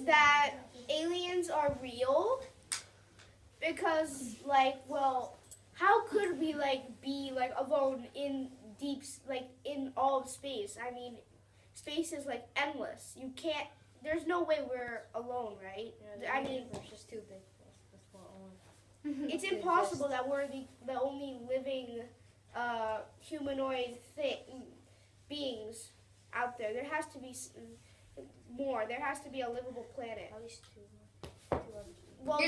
that aliens are real because, like, well, how could we be alone in in all of space? I mean, space is endless. You can't. There's no way we're alone, right? Yeah, I mean, it's just too big. That's what it's impossible that we're the only living humanoid beings out there. There has to be more. There has to be a livable planet. At least two. Well,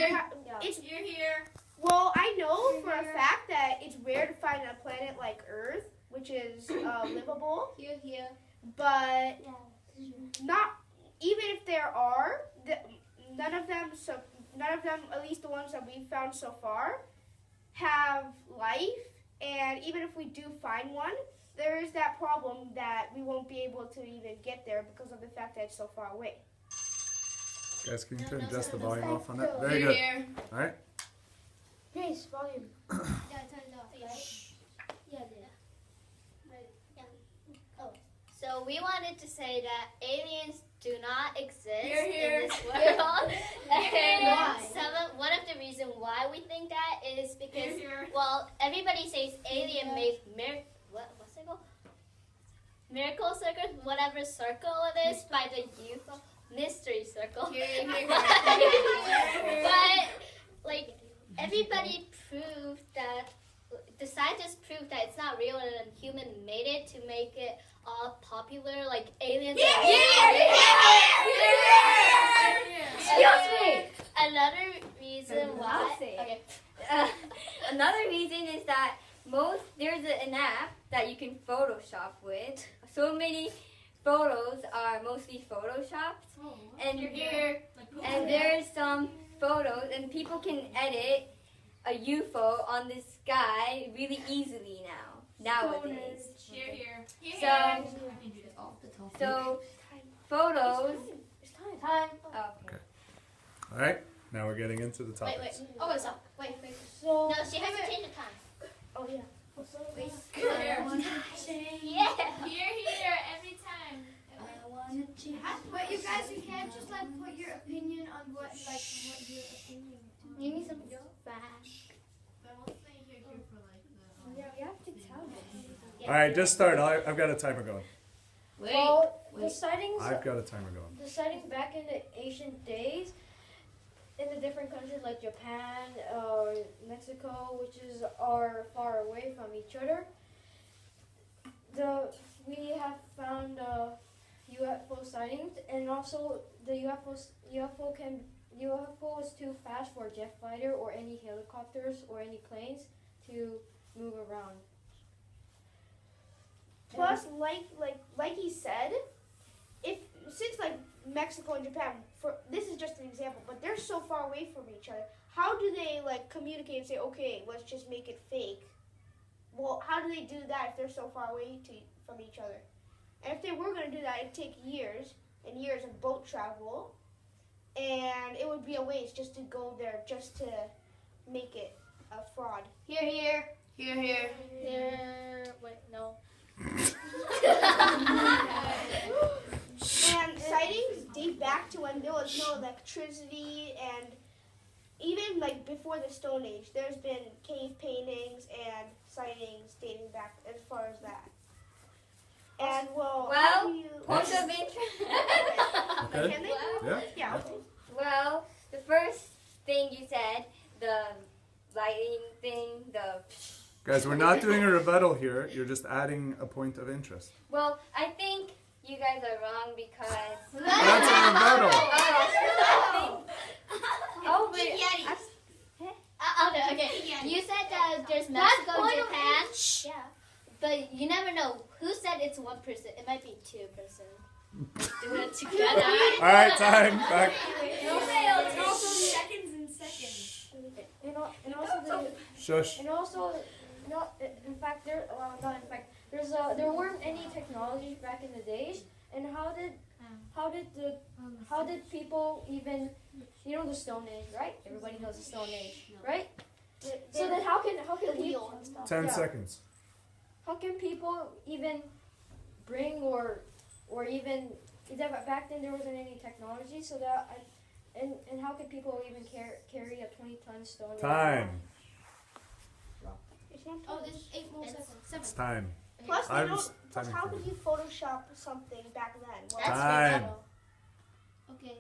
it's You're here. well, I know for a fact that it's rare to find a planet like Earth, which is livable. Here. But not even if there are, none of them, at least the ones that we've found so far, have life. And even if we do find one, there is that problem that we won't be able to even get there because of the fact that it's so far away. Guys, can you turn just the volume off on that? You're Very good. here. All right. Grace, volume. Yeah, turn it off, right? Yeah, Oh, so we wanted to say that aliens do not exist Here. in this world. Why? And one of the reasons why we think that is because, Here. well, everybody says alien made what's it called? Miracle circle, whatever circle it is, by the UFO mystery circle. Here. But like everybody proved that the scientists proved that it's not real and human made it to make it all popular, like aliens. Excuse me. Another reason why. Okay. Another reason is that there's an app that you can Photoshop with. So many photos are mostly Photoshopped, and You're here. and there's some photos, and people can edit a UFO on the sky really easily nowadays. Here. So photos. Time. Oh, All right. Now we're getting into the topics. Wait. Oh, it's up. Wait. So. No, she has to change the time. Oh yeah. Here. Yeah. Here. Every time. But you guys, you can't just put your opinion on what your opinion. You need some flash. Yeah, we have to tell them. All right, just start. I've got a timer going. Well, the sightings, I've got a timer going. the sightings back in the ancient days, in the different countries like Japan or Mexico, which are far away from each other, we have found UFO sightings, and also the UFO is too fast for a jet fighter or any helicopters or any planes to move around. Plus, like he said, since Mexico and Japan, this is just an example, but they're so far away from each other. How do they communicate and say, okay, let's just make it fake? Well, how do they do that if they're so far away from each other? And if they were going to do that, it'd take years and years of boat travel, and it would be a waste just to go there just to make it a fraud. Here. Wait, no. And sightings date back to when there was no electricity, and even before the Stone Age, there's been cave paintings and sightings dating back as far as that. And how do you? point of interest. Okay. Can they? Yeah. Yeah. Okay. Well, the first thing you said, the lighting thing, Guys, we're not doing a rebuttal here. You're just adding a point of interest. Well, I think you guys are wrong because. That's a rebuttal. Oh, wait. Okay. You said that there's Mexico and Japan. Yeah. But you never know. Who said it's one person? It might be two person. Do it together. All right, time. Back. It's also seconds and seconds. And also Shush. And also, in fact, there weren't any technologies back in the days. And how did people even, the Stone Age, right? Everybody knows the Stone Age, right? So then how can people, 10 seconds. how can people even bring or even that back then there wasn't any technology, so that and how could people even carry a 20-ton stone? Time. It's not Oh, there's 8 more It's- seconds. It's 7. time. Plus, they I'm don't. s- Plus, timing how for could you Photoshop something back then? Well, That's Time. rebuttal. Okay.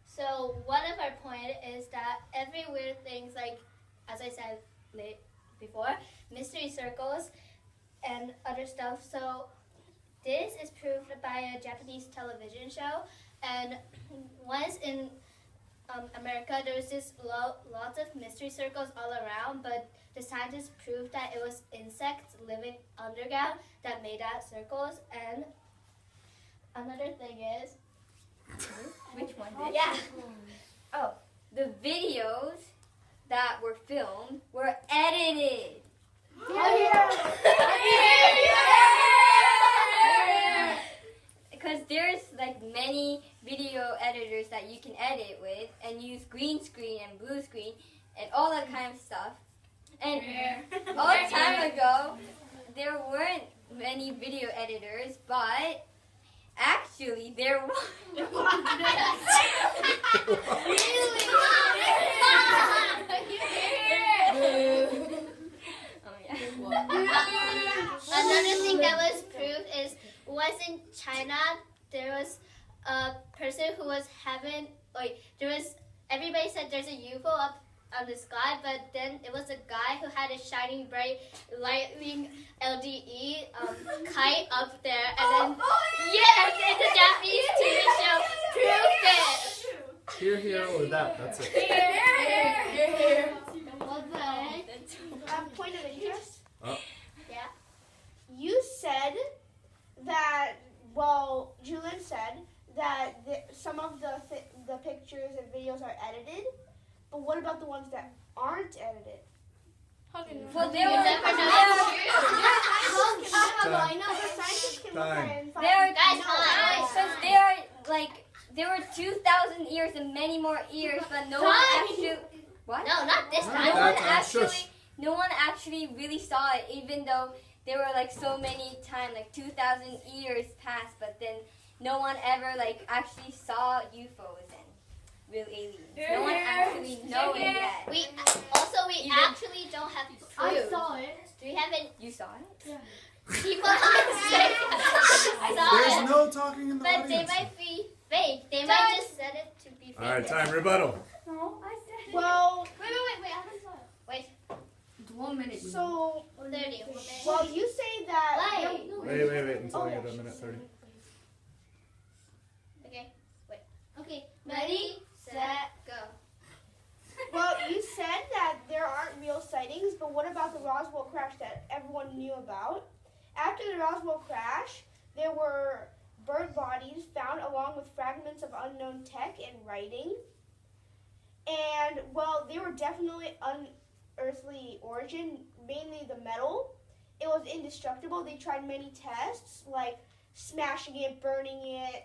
So one of our point is that every weird things, like as I said before, mystery circles and other stuff. So this is proved by a Japanese television show, and once in America, there was just lots of mystery circles all around, but the scientists proved that it was insects living underground that made that circles. And another thing is, Which one? yeah. The videos that were filmed were edited. Because there's like many video editors that you can edit with and use green screen and blue screen and all that kind of stuff. And a long time ago, there weren't many video editors, but actually there was. Oh, yeah. Another thing that was proved is was in China. There was a person who was having everybody said there's a UFO up on the sky, but then it was a guy who had a shining bright lightning LDE kite up there, and then yes, it's a Japanese TV show proved it. Here, or that. That's it. point of interest. Oh. Yeah. You said that. Well, Julian said that some of the pictures and videos are edited, but what about the ones that aren't edited? Well, there were. I know, but scientists can look at it and find. There, Guys, time. because there are like there were 2,000 years and many more years, but no one actually. What? No, not this No, time. No one That's actually. shush. No one actually really saw it, even though there were like so many times, like 2,000 years passed, but then no one ever like actually saw UFOs and real aliens. No one actually know it yet. We Even- actually don't have proof. I saw it. We haven't. You saw it? People say saw There's it, no talking in the but they audience. might be fake. They might just said it to be fake. All right, time. Rebuttal. No, I said Well, Wait, I haven't saw it. Wait, It's 1 minute. so 30. well, you say that. Wait. Wait until Oh, I yeah. get a minute 30. Okay, wait. Okay. Ready, set, go. Well, you said that there aren't real sightings, but what about the Roswell crash that everyone knew about? After the Roswell crash, there were bird bodies found along with fragments of unknown tech and writing. And, well, they were definitely unearthly origin, mainly the metal. It was indestructible. They tried many tests, like smashing it, burning it,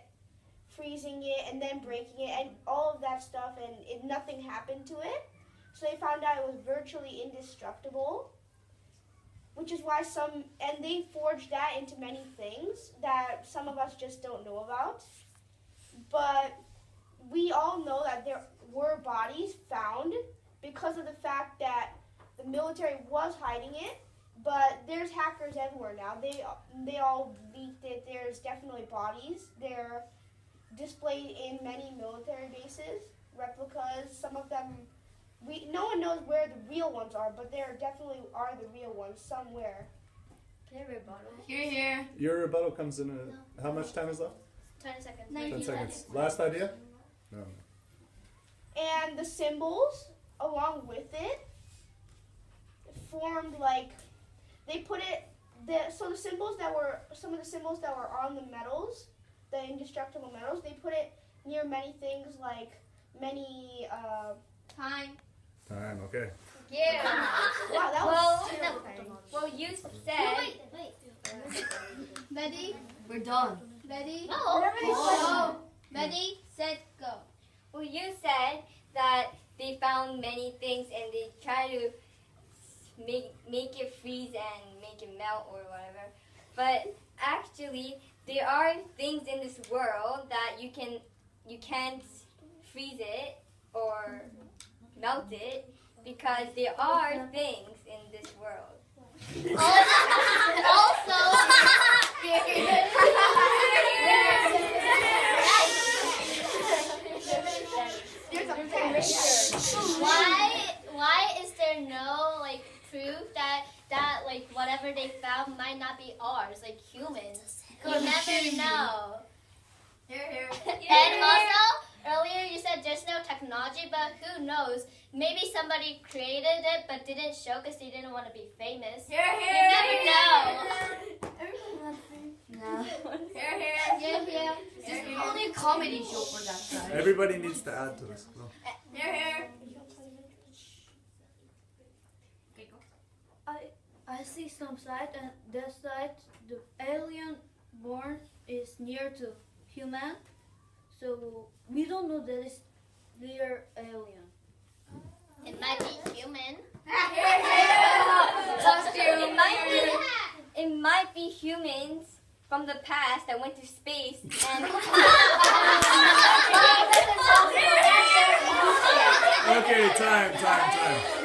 freezing it, and then breaking it, and all of that stuff, and nothing happened to it. So they found out it was virtually indestructible, which is why and they forged that into many things that some of us just don't know about. But we all know that there were bodies found because of the fact that the military was hiding it, but there's hackers everywhere now. They all leaked it. There's definitely bodies. They're displayed in many military bases, replicas. Some of them, no one knows where the real ones are, but there definitely are the real ones somewhere. Here. Your rebuttal comes in how much time is left? 20 seconds. 10 seconds. Last idea? No. And the symbols, along with it, formed like, they put it, so the symbols that were, some of the symbols that were on the metals, the indestructible metals, they put it near many things like many, Time. Time, okay. Yeah. wow, that was terrifying. Well, you said. Wait. Ready? We're done. Ready? No. Oh. Ready, set, go. Well, you said that they found many things and they try to make it freeze and make it melt or whatever. But actually there are things in this world that you can't freeze it or melt it because there are things in this world. Also, why is there no like proof that like whatever they found might not be ours, like humans? You never know. And also, earlier you said there's no technology, but who knows? Maybe somebody created it but didn't show because they didn't want to be famous. You never know. No. It's only a comedy show for that guy. Everybody needs to add to this. Go. I see some site and that site the alien born is near to human, so we don't know that it's near alien. It might be human. It might be humans from the past that went to space and Okay, time.